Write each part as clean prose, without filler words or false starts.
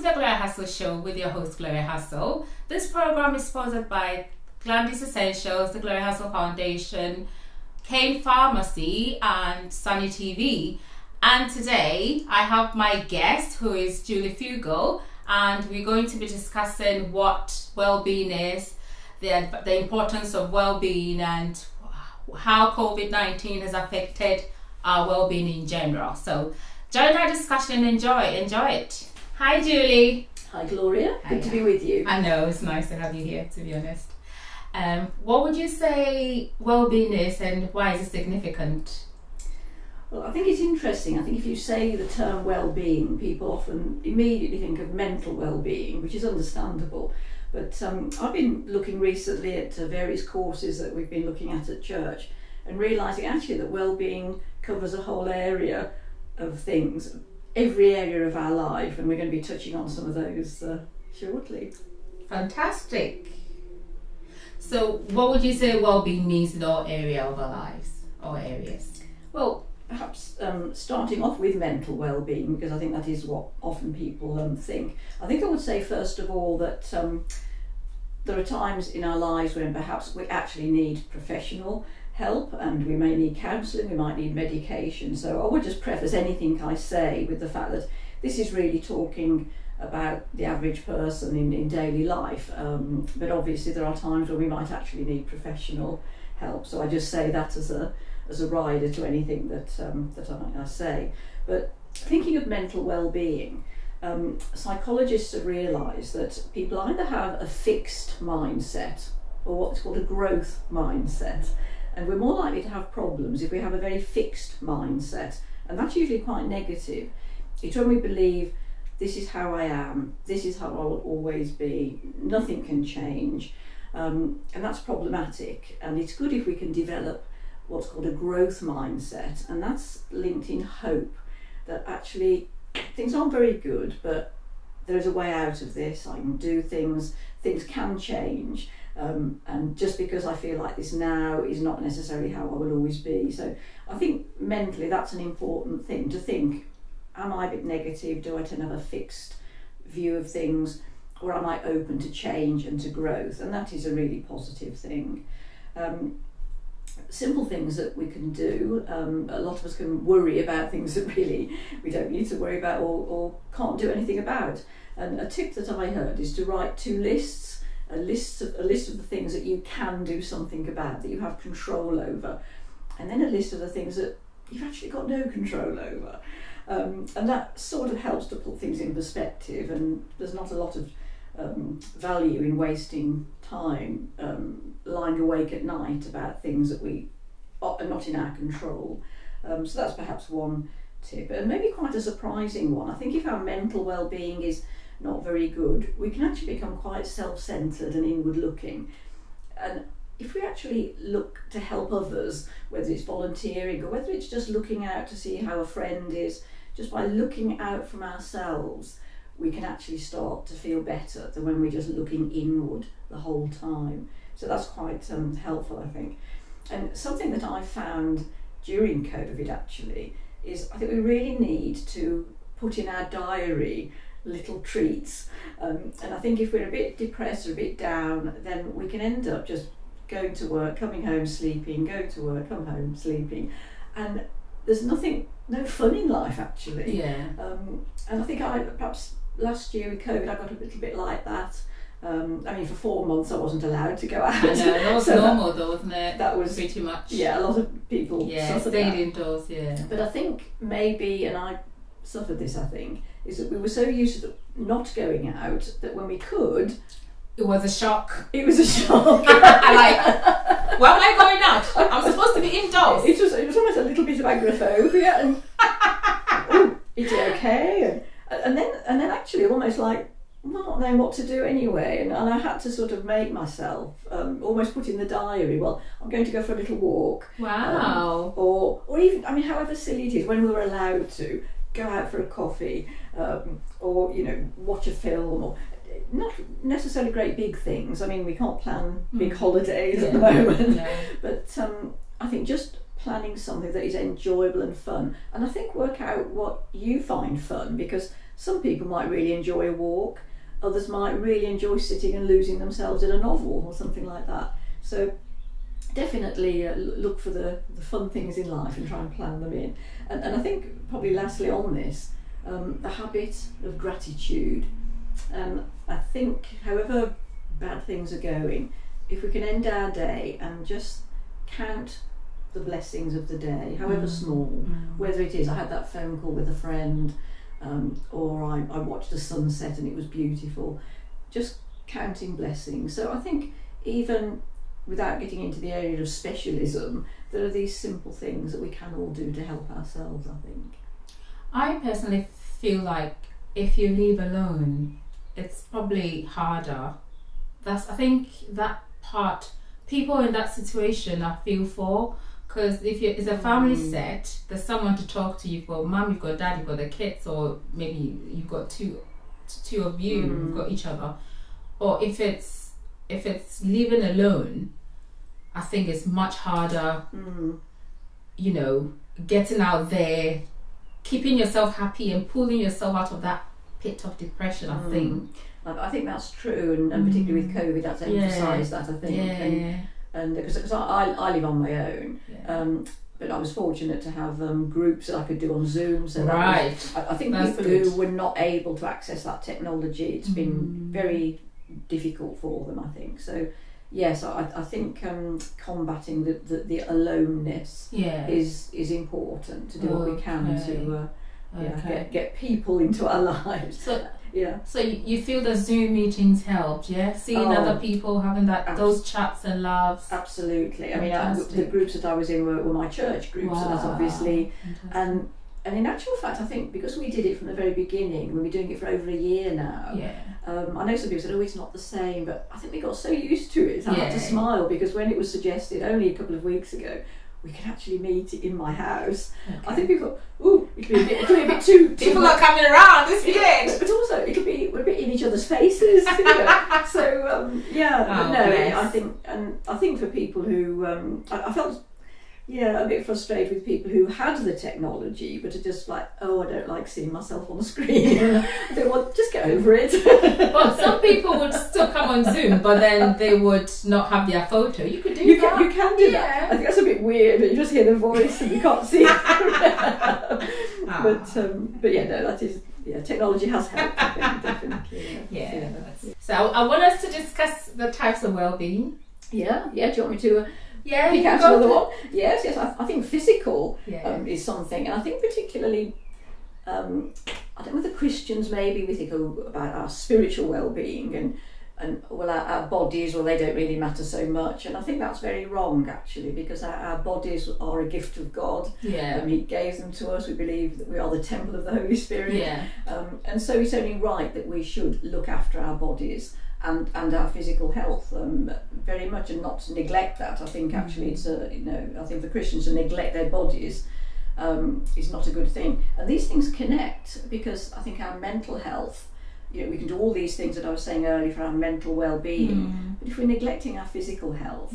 the Gloria Hassall Show with your host Gloria Hassall. This program is sponsored by Glandis Essentials, the Gloria Hassall Foundation, Kane Pharmacy and Sunny TV. And today I have my guest, who is Julie Fugo, and we're going to be discussing what well-being is, the importance of well-being, and how COVID-19 has affected our well-being in general. So join our discussion and enjoy it. Hi Julie. Hi Gloria, good to be with you. I know, it's nice to have you here, to be honest. What would you say well-being is, and why is it significant? Well, I think it's interesting. I think if you say the term well-being, people often immediately think of mental well-being, which is understandable. But I've been looking recently at various courses that we've been looking at church, and realising actually that well-being covers a whole area of things, every area of our life, and we're going to be touching on some of those shortly. Fantastic. So what would you say well-being means in all area of our lives, or areas? Well, perhaps starting off with mental well-being, because I think that is what often people think. I think I would say first of all that there are times in our lives when perhaps we actually need professional help, and we may need counselling, we might need medication. So I would just preface anything I say with the fact that this is really talking about the average person in daily life, but obviously there are times when we might actually need professional help. So I just say that as a rider to anything that I say. But thinking of mental well-being, psychologists have realised that people either have a fixed mindset or what's called a growth mindset. And we're more likely to have problems if we have a very fixed mindset, and that's usually quite negative. It's when we believe this is how I am, this is how I will always be, nothing can change, and that's problematic. And it's good if we can develop what's called a growth mindset, and that's linked in hope, that actually things aren't very good, but there's a way out of this. I can do things can change. And just because I feel like this now is not necessarily how I will always be. So I think mentally that's an important thing to think. Am I a bit negative? Do I tend to have a fixed view of things? Or am I open to change and to growth? And that is a really positive thing. Simple things that we can do. A lot of us can worry about things that really we don't need to worry about or can't do anything about. And a tip that I heard is to write 2 lists. A list of the things that you can do something about, that you have control over, and then a list of the things that you've actually got no control over, and that sort of helps to put things in perspective. And there's not a lot of value in wasting time lying awake at night about things that we are not in our control. So that's perhaps one tip, and maybe quite a surprising one. I think if our mental well-being is not very good, we can actually become quite self-centered and inward-looking. And if we actually look to help others, whether it's volunteering or whether it's just looking out to see how a friend is, just by looking out from ourselves, we can actually start to feel better than when we're just looking inward the whole time. So that's quite helpful, I think. And something that I found during COVID actually is I think we really need to put in our diary little treats, and I think if we're a bit depressed or a bit down, then we can end up just going to work, coming home, sleeping, going to work, come home, sleeping, and there's no fun in life actually. Yeah. And I think perhaps last year with COVID I got a little bit like that. I mean, for 4 months I wasn't allowed to go out. I know, that was so normal though, wasn't it? That was pretty much. Yeah, a lot of people suffered stayed that. indoors, yeah. But I think maybe, and I suffered this, I think, is that we were so used to not going out that when we could, it was a shock. It was a shock. Like, why am I going out? I'm supposed to be indoors. It was almost a little bit of agoraphobia, and oh, is it okay? And then actually almost like not knowing what to do anyway, and I had to sort of make myself almost put in the diary, well, I'm going to go for a little walk. Wow. Or even, I mean, however silly it is, when we were allowed to go out for a coffee, or watch a film, or not necessarily great big things. I mean, we can't plan big holidays at the moment, no. But I think just planning something that is enjoyable and fun, and I think work out what you find fun, because some people might really enjoy a walk, others might really enjoy sitting and losing themselves in a novel or something like that. So definitely look for the fun things in life and try and plan them in. And I think probably lastly on this, the habit of gratitude. I think however bad things are going, if we can end our day and just count the blessings of the day, however small, whether it is I had that phone call with a friend, or I watched a sunset and it was beautiful, just counting blessings. So I think even without getting into the area of specialism, there are these simple things that we can all do to help ourselves, I think. I personally feel like if you live alone, it's probably harder. I think that part, people in that situation I feel for, because if it's a family set, there's someone to talk to. You've got mum, you've got dad, you've got the kids, or maybe you've got two of you, you've got each other. Or if it's living alone, I think it's much harder, you know, getting out there, keeping yourself happy and pulling yourself out of that pit of depression, I think. I think that's true, and particularly with COVID, that's emphasised that, I think. And because I live on my own, but I was fortunate to have groups that I could do on Zoom. So I think that's people who were not able to access that technology, it's been very difficult for them, I think. So yes, I think combating the aloneness is important, to do what we can to get people into our lives. So you feel the Zoom meetings helped, seeing other people, having those chats and laughs. Absolutely. I mean, the groups that I was in were my church groups, so that's obviously, and in actual fact, I think because we did it from the very beginning, we've been doing it for over a year now. I know some people said, "Oh, it's not the same," but I think we got so used to it. I had to smile, because when it was suggested only a couple of weeks ago, we could actually meet in my house. I think people thought, "Ooh, it could be a bit too." People are coming around. This weird. But also, it could be we're a bit in each other's faces. You know? So I think for people who I felt a bit frustrated with people who had the technology but are just like, "Oh, I don't like seeing myself on the screen." I think, well, just get over it. But some people would still come on Zoom, but then they would not have their photo. You could do that. You can do that. I think that's a bit weird. You just hear the voice and you can't see it. But yeah, no, that is. Yeah, technology has helped, I think, definitely. So I want us to discuss the types of well-being. Yeah. Do you want me to pick out another one? Yes. I think physical is something, and I think particularly, I don't know whether Christians maybe we think about our spiritual well-being and our bodies, well, they don't really matter so much, and I think that's very wrong actually, because our bodies are a gift of God. He gave them to us. We believe that we are the temple of the Holy Spirit, and so it's only right that we should look after our bodies and our physical health very much, and not neglect that. I think actually it's I think for Christians to neglect their bodies is not a good thing, and these things connect, because I think our mental health, we can do all these things that I was saying earlier for our mental well-being, but if we're neglecting our physical health,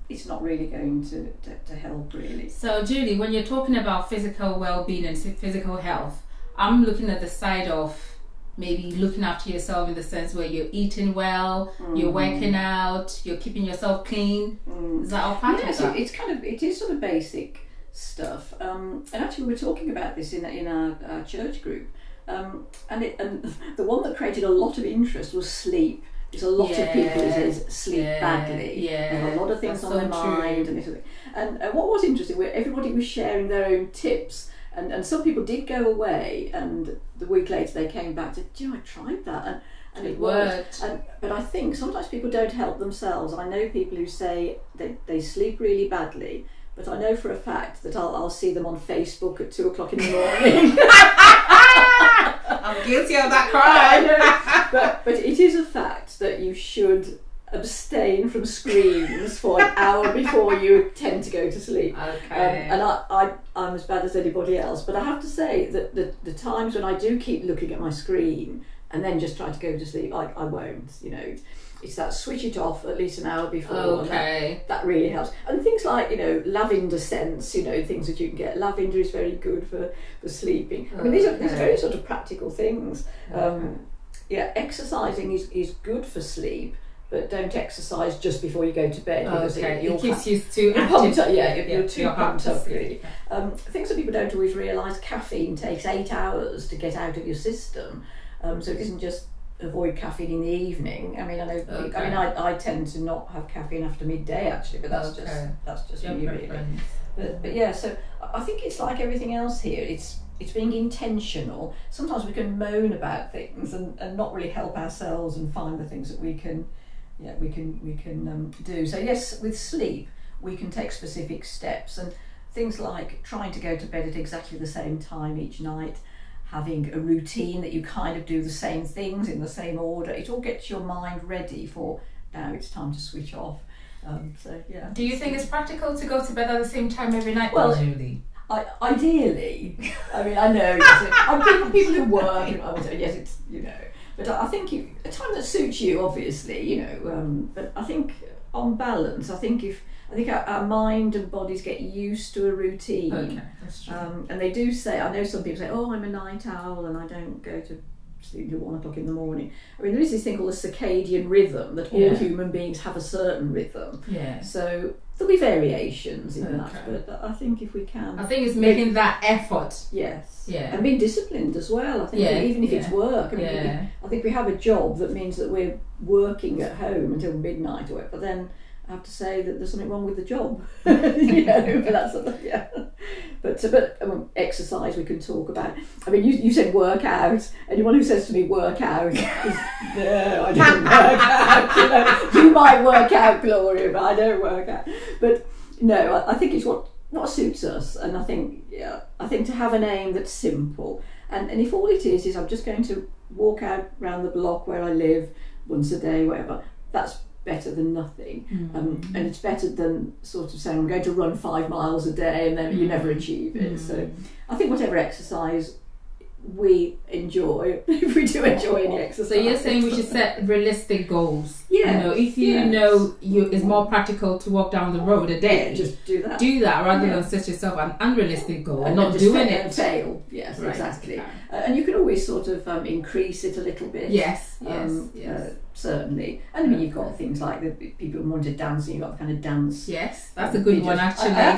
it's not really going to help, really. So Julie, when you're talking about physical well-being and physical health, I'm looking at the side of maybe looking after yourself in the sense where you're eating well, you're working out, you're keeping yourself clean. Is that all part of that? It is sort of basic stuff. And actually we were talking about this in our church group. And the one that created a lot of interest was sleep. There's a lot of people who sleep badly. They have a lot of things on their mind and this sort of thing. And what was interesting, everybody was sharing their own tips. And some people did go away, and the week later they came back to, "Do you know, I tried that and it worked." But I think sometimes people don't help themselves. I know people who say they sleep really badly, but I know for a fact that I'll see them on Facebook at 2:00 in the morning. I'm guilty of that crime. But it is a fact that you should abstain from screens for an hour before you tend to go to sleep. And I'm as bad as anybody else, but I have to say that the times when I do keep looking at my screen and then just try to go to sleep, I won't, it's that switch it off at least an hour before. Okay. That really helps. And things like, lavender scents, things that you can get. Lavender is very good for sleeping. I mean, these are very sort of practical things. Exercising is good for sleep, but don't exercise just before you go to bed. It keeps you too active. You're too pumped up, really. Things that people don't always realise, caffeine takes 8 hours to get out of your system. So it isn't just avoid caffeine in the evening. I mean, I tend to not have caffeine after midday actually, but that's just me really. But yeah, so I think it's like everything else here. It's being intentional. Sometimes we can moan about things and not really help ourselves and find the things that we can do. So yes, with sleep we can take specific steps, and things like trying to go to bed at exactly the same time each night, having a routine that you kind of do the same things in the same order. It all gets your mind ready for now it's time to switch off. Do you think it's practical to go to bed at the same time every night? Well, Julie? Ideally, I mean, I know people who work, yes, it's but I think a time that suits you, obviously, but I think on balance, I think our mind and bodies get used to a routine. Okay, that's true. And they do say, I know some people say, oh, I'm a night owl and I don't go to sleep until 1 o'clock in the morning. I mean, there is this thing called a circadian rhythm, that all human beings have a certain rhythm. Yeah. So there'll be variations in that, but I think if we can... I think it's making that effort. Yes. Yeah. And being disciplined as well. I think even if it's work. I think we have a job that means that we're working at home until midnight or whatever, but then I have to say that there's something wrong with the job. But that's but exercise we can talk about. I mean, you said work out. Anyone who says to me work out, no, I don't work out. You might work out, Gloria, but I don't work out. But no, I think it's what suits us, and I think to have an aim that's simple, and if all it is I'm just going to walk out round the block where I live once a day, whatever, that's better than nothing. And it's better than sort of saying I'm going to run 5 miles a day and then you never achieve it. So I think whatever exercise we enjoy, if we do enjoy any exercise. So you're saying we should set realistic goals. Yeah. If it's more practical to walk down the road a day, just do that rather than set yourself an unrealistic goal and not doing it. Fail. Yes, right, exactly. And you can always sort of increase it a little bit. Yes. Certainly. And I mean, you've got things like the people who want to dance, and you've got the kind of dance. Yes, that's a good one actually. I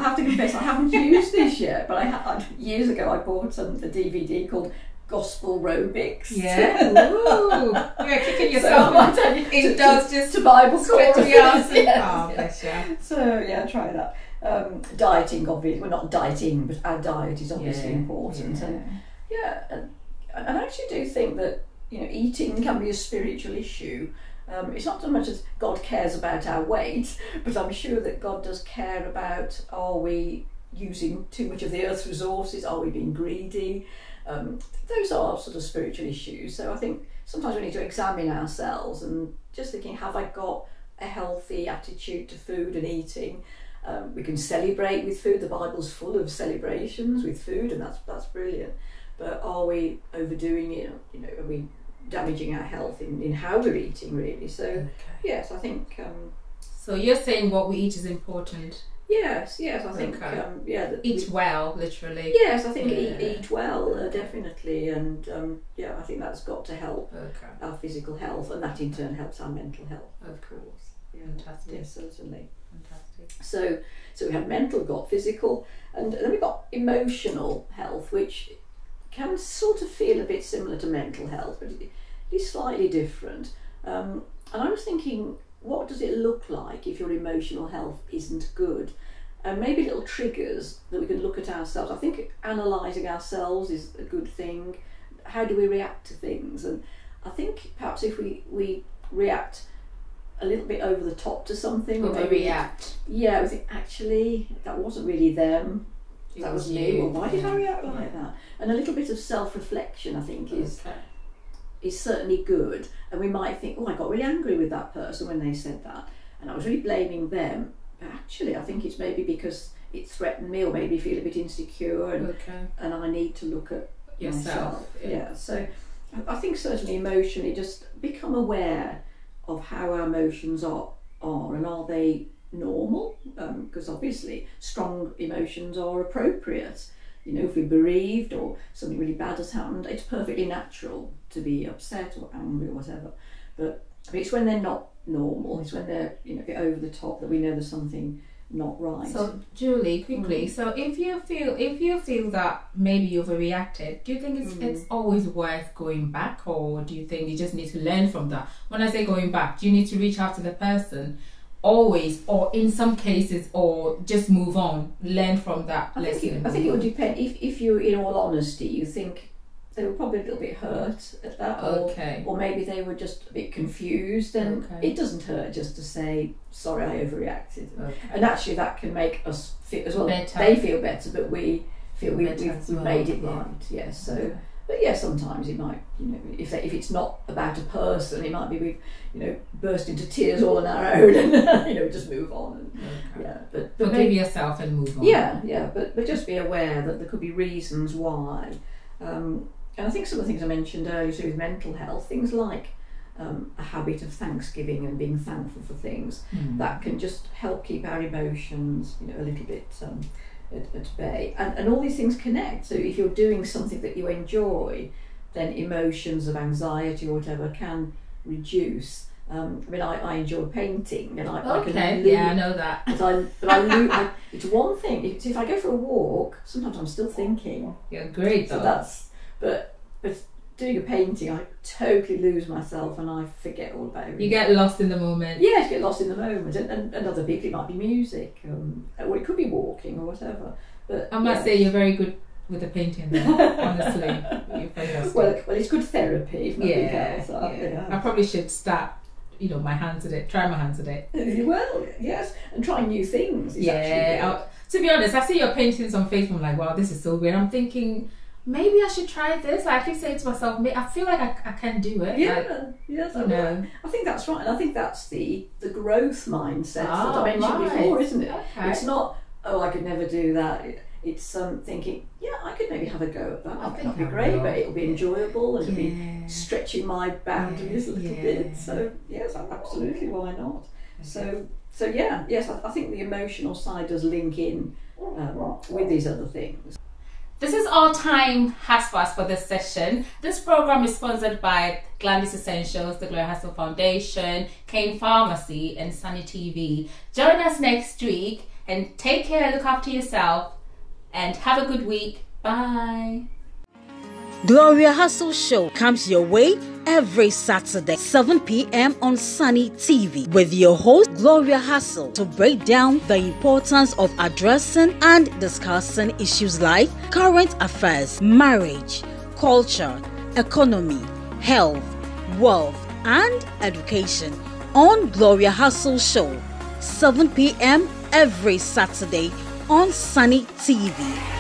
have to confess, I haven't used this yet, but years ago I bought a DVD called Gospel Aerobics. Yeah. Ooh. You're kicking yourself. So it does just to Bible choruses. Bless you. So try that. Dieting, obviously. Well, not dieting, but our diet is obviously important. And I actually do think that eating can be a spiritual issue. It's not so much as God cares about our weight, but I'm sure that God does care about, are we using too much of the earth's resources? Are we being greedy? Those are sort of spiritual issues. So I think sometimes we need to examine ourselves and just thinking, have I got a healthy attitude to food and eating? We can celebrate with food. The Bible's full of celebrations with food, and that's brilliant. But are we overdoing it? Are we damaging our health in how we're eating, really? So yes, I think so you're saying what we eat is important. Yes, I think eat well, literally. Yes, I think eat well, definitely, and I think that's got to help our physical health, and that in turn helps our mental health. Of course. Fantastic. Yes, certainly. Fantastic. So we have mental, got physical, and then we've got emotional health, which can sort of feel a bit similar to mental health, but it is slightly different. And I was thinking, what does it look like if your emotional health isn't good? And maybe little triggers that we can look at ourselves. I think analysing ourselves is a good thing. How do we react to things? And I think perhaps if we react a little bit over the top to something, overreact. Yeah, we think actually that wasn't really them. That was me. Well, why did I react like that? And a little bit of self-reflection, I think, is certainly good. And we might think, oh, I got really angry with that person when they said that, and I was really blaming them. But actually, I think it's maybe because it threatened me or made me feel a bit insecure, and I need to look at yourself. Yeah. So I think certainly emotionally, just become aware of how our emotions are and are they normal? Because obviously strong emotions are appropriate. You know, if we're bereaved or something really bad has happened, it's perfectly natural to be upset or angry or whatever. But it's when they're not normal, it's when they're, you know, a bit over the top, that we know there's something not right. So Julie, quickly, so if you feel that maybe you've overreacted, do you think it's always worth going back, or do you think you just need to learn from that? When I say going back, do you need to reach out to the person always, or in some cases, or just move on, learn from that lesson? I think it would depend. If you, in all honesty, you think they were probably a little bit hurt at that, or maybe they were just a bit confused, and it doesn't hurt just to say, sorry, I overreacted. And actually that can make us feel as well better. They feel better, but we feel we've made it right. Yes. So but yeah, sometimes it might, you know, if it's not about a person, it might be we've, you know, burst into tears all on our own, and you know, just move on. And, yeah, but forgive yourself and move on. Yeah, but just be aware that there could be reasons why. And I think some of the things I mentioned earlier too with mental health, things like a habit of thanksgiving and being thankful for things, that can just help keep our emotions, you know, a little bit at bay. And all these things connect. So if you're doing something that you enjoy, then emotions of anxiety or whatever can reduce. I mean, I enjoy painting, and I can lose. I know that. But it's one thing. If I go for a walk, sometimes I'm still thinking. You're great, though. So but doing a painting, I totally lose myself and I forget all about it. You get lost in the moment. Yeah, you get lost in the moment. And other people, it might be music, or it could be walking or whatever. But I must say, you're very good with the painting, though, honestly. You're fantastic. Well, it's good therapy, if nothing else. I probably should start, you know, my hands at it, try my hands at it. Well, yes, and try new things. To be honest, I see your paintings on Facebook, I'm like, wow, this is so weird. I'm thinking, maybe I should try this. I keep saying to myself, I feel like I can do it. Yes, I think that's right, and I think that's the growth mindset that I mentioned before, isn't it? Okay. It's not, oh, I could never do that. It's thinking, yeah, I could maybe have a go at that. I think that'd be great, but it'll be enjoyable, and it'll be stretching my boundaries a little bit. So yes, absolutely, why not? Okay. So yeah, yes, I think the emotional side does link in with these other things. This is our time has passed for this session. This program is sponsored by Glandis Essentials, the Gloria Hassall Foundation, Kane Pharmacy, and Sunny TV. Join us next week, and take care, look after yourself, and have a good week. Bye. Gloria Hassall Show comes your way every Saturday, 7 p.m. on Sunny TV, with your host, Gloria Hassall, to break down the importance of addressing and discussing issues like current affairs, marriage, culture, economy, health, wealth, and education on Gloria Hassall Show, 7 p.m. every Saturday on Sunny TV.